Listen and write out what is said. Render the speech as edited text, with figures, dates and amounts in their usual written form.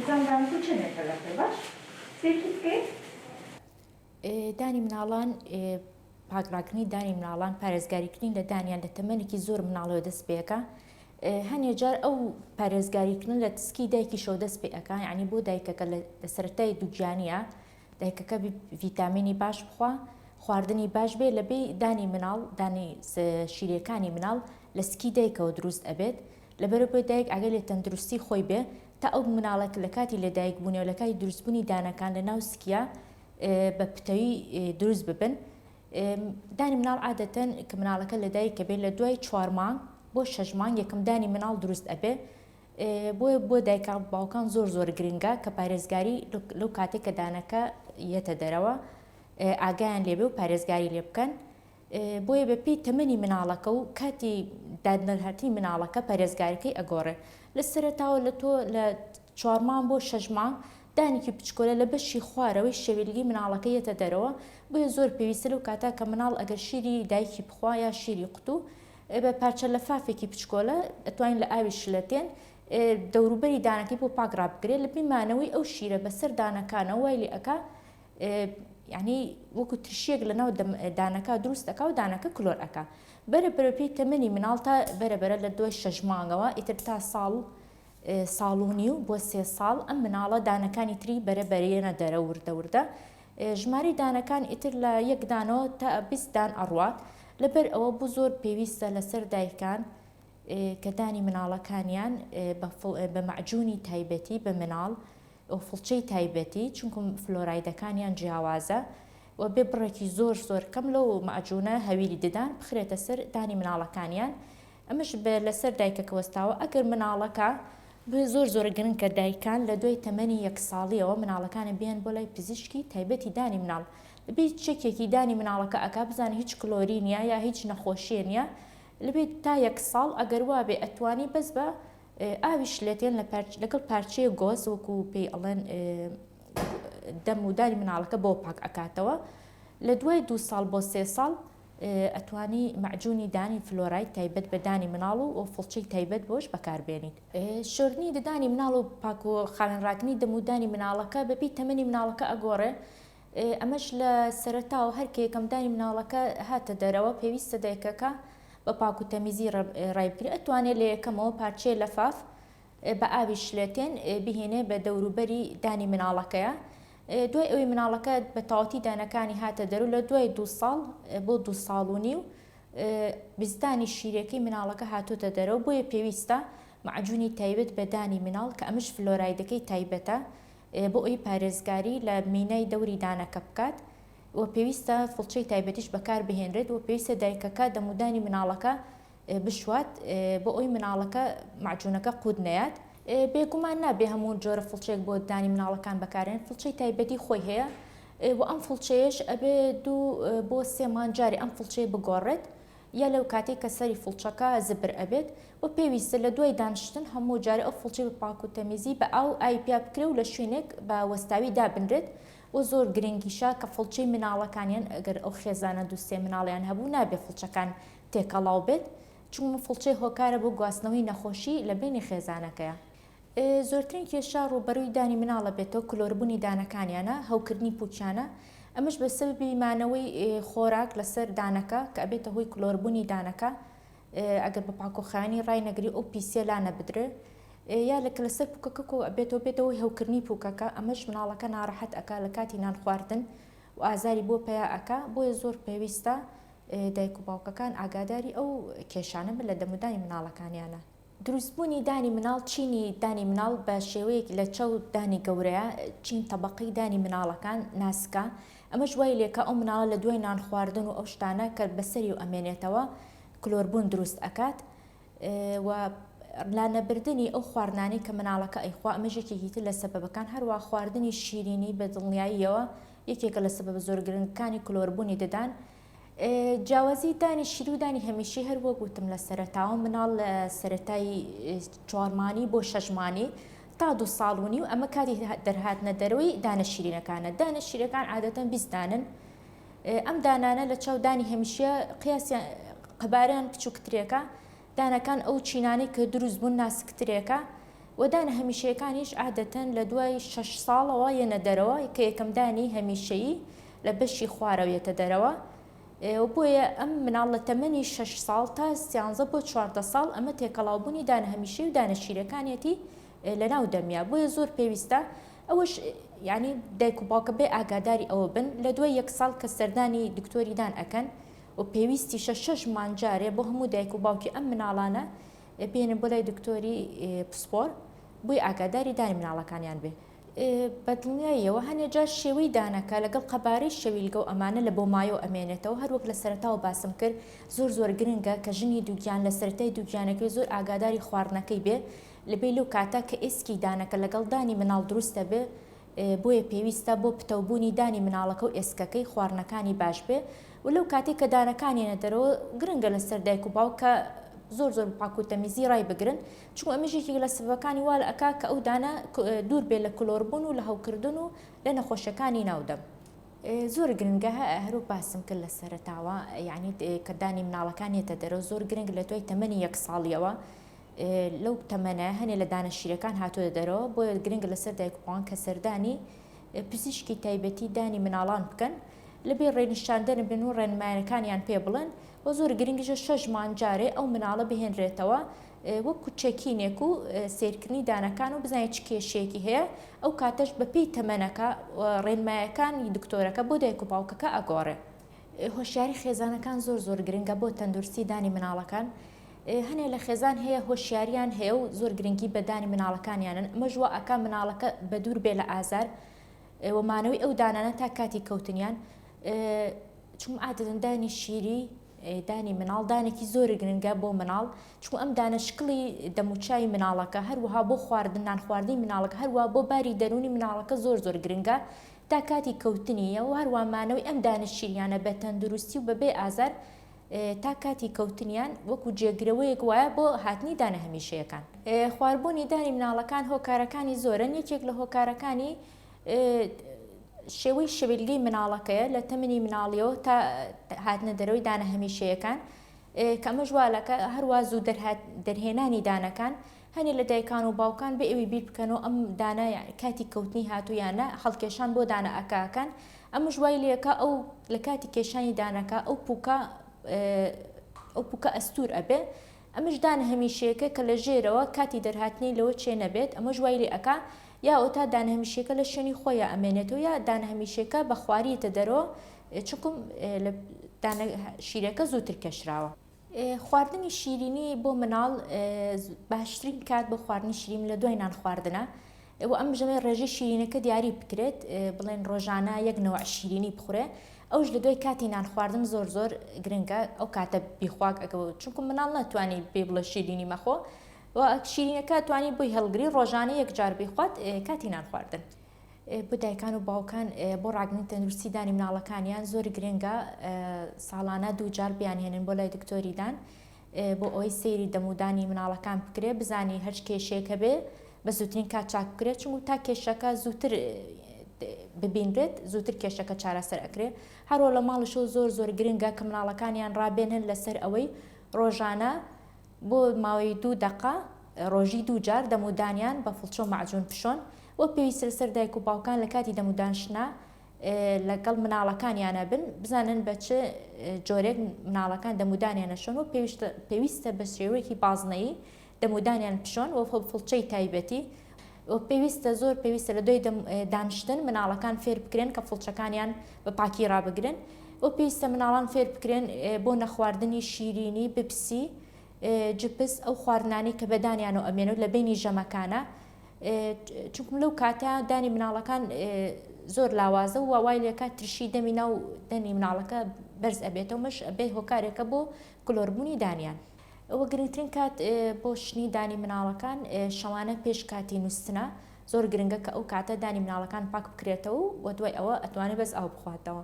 بزانم تو چنێکە لە پێ باش سێکی بکەیت دانی مناڵان پاکراکردنی دانی مناڵان پارێزگاریکردنی لە دانیان لە تەمەنێکی زۆر مناڵەوە دەست پێەکە هەنێ جار ئەو پارێزگاریکردن لە تسکی دایکی شەو دەست پێەکە یعنی بۆ دایکەکە لە سەرەتای دووگیانیە دایکەکە ڤیتامینی باش بخوا خواردنی باش بێ لەبێ دانی مناڵ دانی شیرەکانی مناڵ لە سکی دایکەوە دروست ئەبێت لەبەرەوەی دایک ئەگەر لێ تەندروستی خۆی بێ تا ئەو مناڵێک لە کاتی لە دایک بوونەوە لە کاتی دروستبوونی دانەکان لە ناو سکیە بە پتەوی دروست ببن دانی مناڵ عادەتەن کە مناڵەکە لە دایکە بێت لە دوای 4 مانگ بۆ 6 مانگ یەکەم دانی مناڵ دروست ئەبێ بۆ دایکە باوکان زۆر گرنگە کە پارێزگاری لەو کاتێک کە دانەکە یەتە دەرەوە ئاگایان لێبێ و پارێزگاری لێ بکەن بۆیە بەپی تەمەنی مناڵەکە و کاتی دادنەرهاتی مناڵەکە پارێزگاریەکەی ئەگۆڕێ لە سەرەتاوە لە تۆ لە 4 مانگ بۆ 6 مانگ دانێکی بچکۆلە لە بەشی خوارەوەی شەویلگی مناڵەکە یەتە دەرەوە بۆیە زۆر پێویستە لەو کاتە کە مناڵ ئەگەر شیری دایکی بخوا یا شیری قوتو بە پارچە لەفافێکی بچکۆلە ئەتوانین لە ئاوی شلەتێن دەوروبەری دانەکەی بۆ پاک ڕابگرێت لە بیمانەوەی ئەو شیرە بەسەر دانەکانەوە وای لێ ئەکا یعنی وەکو ترشیەک لەناو دانەکە دروست ئەکا و دانەکە کلۆر ئەکا بەرەبەرەپی تەمەنی مناڵ تا بەرەبەرە لە دوای 6 مانگەوە ئیتر تا ساڵونی و بۆ 3 ساڵ ئەم مناڵە دانەکانی تری بەرەبەرێنە دەرە وردە ژماری دانەکان ئیتر لە 1 دانەوە تا 20 دان ئەڕوات لەبەر ئەوە بۆ زۆر پێویستە لەسەر دایکان کە دانی مناڵەکانیان بە مەعجونی تایبەتی بە مناڵ ئەو فڵچەی تایبەتی چونکم فلۆرایدەکانیان جیاوازە و بێ بڕێکی زۆر کەم لەو مەعجونە هەویری ددان بخرێتە سەر دانی مناڵەکانیان ئەمەش لەسەر دایکەکە وەستاوە ئەگەر مناڵەکە بێ زۆر گرنگ کە دایکان لە دوای تەمەنی 1 ساڵیەوە مناڵەکانە بیان بۆ لای پزیشکی تایبەتی دانی مناڵ لەبێ چەکێکی دانی مناڵەکە ئەکا بزانانی هیچ کلۆری نیە یا هیچ نەخۆشیە نیە لەبێت تا 1 ساڵ ئەگەر وابێ ئەتوانی بەس بە ئاوی شلێتێن لەگەڵ پارچەیە گۆز وەکو پێی ئەڵێن دەم و دانی مناڵەکە بۆ پاک ئەکاتەوە لە دوای 2 ساڵ بۆ 3 ساڵ ئەتوانی مەعجونی دانی فلۆرای تایبەت بە دانی مناڵ و فڵچەی تایبەت بۆش بەکاربێنیت شۆرنی ددانی مناڵ و پاک و خاوێنڕاکنی دەم و دانی مناڵەکە بەپی تەمەنی مناڵەکە ئەگۆڕێ ئەمەش لە سەرەتاوە هەر کە یەکەم دانی مناڵەکە هاتە دەرەوە پێویستە دایکەکە بە پاک و تەمیزی ڕایبگری ئەتوانێت لە یەکەمەوە پارچەیە لەفاف بە ئاوی شلێتێن بهێنێ بە دەوروبەری دانی مناڵەکەیە دوای ئەوەی مناڵەکە بە تەواوەتی دانەکانی هاتە دەرو لە دوای 2 ساڵ بۆ 2 ساڵ و نیو بزدانی شیرەکەی مناڵەکە هاتوتە دەرەوە بۆیە پێویستە مەعجونی تایبەت بە دانی مناڵ کە ئەمەش فلۆرایدەکەی تایبەتە بۆ ئەوی پارێزگاری لە مینای دەوری دانەکە بکات و پێویستە فڵچەی تایبەتیش بەکار بهێنرێت و پێویستە دایکەکە دەمودانی مناڵەکە بشوات بۆ ئەوی مناڵەکە مەعجونەکە قود نەیات بێگومان نابێ هەموو جۆرە فڵچێک بۆ دانی مناڵەکان بەکارێن فڵچەی تایبەتی خۆی هەیە و ئەم فڵچەیەش ئەبێ 2 بۆ 3 مانگ جاری ئەم فڵچەیە بگۆڕێت یا لەو کاتێک کە سەری فڵچەکە زبر ئەبێت و پێویستە لە دوای دانیشتن هەموو جارێ ئەو فڵچەی بە پاک و تەمیزی بە ئاو ئایپیا بکرێ و لە شوێنێک بە وەستاوی دابنرێت و زۆر گرنگیشە کە فڵچەی مناڵەکانیان ئەگەر ئەو خێزانە 2-3 مناڵیان هەبوو نابێ فڵچەکان تێکەڵاو بێت چون فڵچەی هۆکارە بۆ گواستنەوەی نەخۆشی لە بینی خێزانەکەیە زۆرترین کێشە ڕوبەرووی دانی مناڵە بێتەوە کلۆربوونی دانەکانیانە هەوکردنی پوچانە ئەمەش بە سەبەبی مانەوەی خۆراک لەسەر دانەکە کە ئەبێتە هۆی کلۆربوونی دانەکە ئەگەر بە پاکۆخانی ڕای نەگری ئەو پیسێ لا نەبدرێ یا لەکە لەسەر پوکەکە بێتەوەی هەوکردنی پوکەکە ئەمەش مناڵەکە ناڕەحەت ئەکا لە کاتی نان خواردن و ئازاری بۆ پیا ئەکا بۆیە زۆر پێویستە دایک و باوکەکان ئاگاداری ئەو کێشانە بن لە دەمودانی مناڵەکانیانە دروستبوونی دانی مناڵ چینی دانی مناڵ بە شێوەیەک لە چەو دانی گەورەیە چین تەبەقی دانی مناڵەکان ناسکە ئەمەش وای لێکە ئەو مناڵە لە دوای نان خواردن و ئەو شتانە کە بەسەری و ئەمێنێتەوە کلۆربوون دروست ئەکات و لانەبردنی ئەو خواردنانی کە مناڵەکە ئەیخوا ئەمەژێکێکی تر لە سەبەبەکان هەروە خواردنی شیرینی بە دڵنیاییەوە یەکێکە لە سەبەب زۆر گرنگەکانی کلۆربوونی ددان جیاوازی دانی شیری و دانی هەمیشی هەروە گوتم لە سەرەتاوە مناڵ لە سەرەتای 4 مانگی بۆ 6 مانگی تا 2 ساڵ و نیو ئەمە کاتی دەرهاتنە دەرەوەی دانە شیرینەکانە دانە شیرەکان عادەتەن 20 دانن ئەم دانانە لە چاو دانی هەمیشیە قیاسیان قەبارەیان بچووکترێکە دانەکان ئەو چینانی کە دروست بوون ناسکترێکە و دانە هەمیشەیەکانیش عادەتەن لە دوای 6 ساڵەوە یەنە دەرەوە کە یەکەم دانی هەمیشەیی لە بەشی خوارەوێتە دەرەوە و بۆیە ئەم مناڵ لە تەمەنی 6 ساڵ تا 13 بۆ 14 ساڵ ئەمە تێکەڵاوبوونی دانە هەمیشەی و دانە شیرەکانێتی لە ناو دەمیا بۆیە زۆر پێویستە ئەوەش یعنی دایک و باوکە بێ ئاگاداری ئەوە بن لە دوای 1 ساڵ کە سەردانی دکتۆری دان ئەکەن و پێویستی 6 مانجارێ بۆ هەموو دایک و باوکی ئەم مناڵانە بێنن بۆ لای دکتۆری پسپۆر بۆی ئاگاداری دانی مناڵەکانیان بێ. بەدڵنیاییەوە هەنێجار شێوەی دانەکە لەگەڵ قەبارەی شەویلگە و ئەمانە لە بۆ مایۆ ئەمێنێتەوە هەروەک لە سەرەتاوە باسم کرد زۆر گرنگە کە ژنی دووگیان لە سەرەتای دووگیانەکەی زۆر ئاگاداری خواردنەکەی بێ لەبێ لەو کاتە کە ئێسکی دانەکە لەگەڵ دانی مناڵ دروستە بێ بۆیە پێویستە بۆ پتەوبوونی دانی مناڵەکە و ئێسکەکەی خواردنەکانی باش بێ و لەو کاتێک کە دانەکانیانە دەرەوە گرنگە لەسەر دایک و باوکە زۆر پاکوتەمیزی ڕای بگرن چون ئەمەژێکی لە سبەکانی وا لە ئەکا کە ئەو دانە دوور بێ لە کلۆربوون و لە هەوکردن و لە نەخۆشەکانی ناودەم. زۆر گرنگە هەروە باسم کرد لە سەرەتاوە یعنی کە دانی مناڵەکانێتە دەرەوە زۆر گرنگ لە دوای تەمەنی 1 ساڵیەوە لەو تەمەنە هەنێ لە دانە شیرەکان هاتووە دەرەوە بۆیە گرنگ لەسەر دایکوان کە سەردانی پزیشکی تایبەتی دانی مناڵان بکەن لەبێ ڕێنیشاندن بن و ڕێنمایەکانیان پێ بڵن و زۆر گرنگیشە 6 مانجارێ ئەو مناڵە بهێنرێتەوە وەکو چەکینێک و سیرکردنی دانەکان و بزانێت چ کێشەیەکی هەیە ئەو کاتەش بەپێی تەمەنەکە ڕێنمایەکانی دکتۆرەکە بۆ دایک و باوکەکە ئەگۆڕێ. هۆشیاری خێزانەکان زۆر گرنگە بۆ تەندروستی دانی مناڵەکان هەنێ لە خێزان هەیە هۆشیاریان هەیە و زۆر گرنگی بە دانی مناڵەکانیانن مەژوە ئەکا مناڵەکە بە دوور بێ لە ئازار ومانەوەی ئەو دانانە تا کاتی کەوتنیان چون عادەتەن دانی شیری دانی مناڵ دانێکی زۆر گرنگە بۆ مناڵ چون ئەم دانە شکڵی دەموچای مناڵەکە هەروەها بۆ خواردن نان خواردنی مناڵەکە هەروە بۆ باری دەرونی مناڵەکە زۆر گرنگە تا کاتی کەوتنیە و هەروەمانەوەی ئەم دانە شیریانە بە تەندروستی و بەبێ ئازار تا کاتی کەوتنیان وەکو جێگرەوەیەک وایە بۆ هاتنی دانە هەمیشەیەکان. خواردبوونی دانی مناڵەکان هۆکارەکانی زۆرن یەکێک لە هۆکارەکانی شێوەی شەویلگەی مناڵەکەیە لە تەمەنی مناڵیەوە تا هاتنە دەرەوەی دانە هەمیشەیەکان کە ئەمە ژوالەکە هەروە زوو دەرهێنانی دانەکان هەنێ لە دایکان و باوکان بە ئەوی بیر بکەنەوە ئەم دانە کاتی کەوتنی هاتوویانە هەڵکێشان بۆ دانە ئەکاکان ئەمە ژوای لێکە ئەو لە کاتی کێشانی دانەکە ئەو پوکە ئەستور ئەبێ ئەمەش دانە هەمیشەیەکە کە لە ژێرەوە کاتی دەرهاتنی لەوە چێ نەبێت ئەمە ژوای لێ ئەکا یا ئەوتا دانە هەمیشەکە لە شوێنی خۆیان ئەمێنێتەوە یا دانە هەمیشەکە بە خواریتە دەرەوە چونکم دانە شیرەکە زووتر کەشراوە. خواردنی شیرینی بۆ مناڵ باشترین کات بۆ خواردنی شیرین لە دوای نان خواردنە و ئەم ژەمێ ڕێژەی شیرینەکە دیاری بکرێت بڵێن ڕۆژانە 1 نەوە شیرینی بخورێ ئەوش لە دوای کاتی نان خواردن زۆر گرنگە ئەو کاتە بیخواک ئەگەوە چونکم مناڵ ناتوانانی پێ بڵێ شیرینی مەخۆ و شیرینەکە توانی بۆی هەڵگری ڕۆژانە 1 جار بیخوات کاتی نان خواردن. بۆ دایکان و باوکان بۆ ڕاگرنتی تەندروستی دانی مناڵەکانیان زۆر گرنگە ساڵانە 2 جار بیانهێنن بۆ لای دکتۆری دان بۆ ئەوەی سەیری دەمودانی مناڵەکان بکرێ بزانی هەر کێشەیەکە بێ بە زووترین کات چاک بکرێت چونکە تا کێشەکە زووتر ببینرێت زووتر کێشەکە چارەسەر ئەکرێ هەروە لە ماڵشەوە زۆر گرنگە کە مناڵەکانیان ڕابێنن لەسەر ئەوەی ڕۆژانە بۆ ماوەی 2 دقە ڕۆژی 2 جار دەمودانیان بە فڵچۆ مەعجون پشۆن و پێویستە لەسەر دایک و باوکان لە کاتی دەمودانشنا لەگەڵ مناڵەکانیانە بن بزانن بە چ جۆرێک مناڵەکان دەمودانیانە شۆن و پێویستە بە شێوەیەکی بازنەیی دەمودانیان پشۆن و فڵچەی تایبەتی و زۆر پێویستە لە دوای دانیشتن مناڵەکان فێر بکرێن کە فڵچەکانیان بە پاکی ڕابگرن و پێویستە مناڵان فێر بکرێن بۆ نەخواردنی شیرینی بپسی جپس ئەو خواردنانی کە بەدانیان و ئەمێنەوە لە بینی ژەمەکانە چونکم لەو کاتە دانی مناڵەکان زۆر لاوازە و وای لێکە ترشی دەمی ناو دەنی مناڵەکە بەرز ئەبێتەوە مەش ئەبێ هۆکارێکە بۆ کلۆربوونی دانیان. ئەوە گرنگترین کات بۆ شنی دانی مناڵەکان شەوانە پێش کاتی نووسنە زۆر گرنگە کە ئەو کاتە دانی مناڵەکان پاک بکرێتەوە و دوای ئەوە ئەتوانێت بەس ئاو بخواتەوە.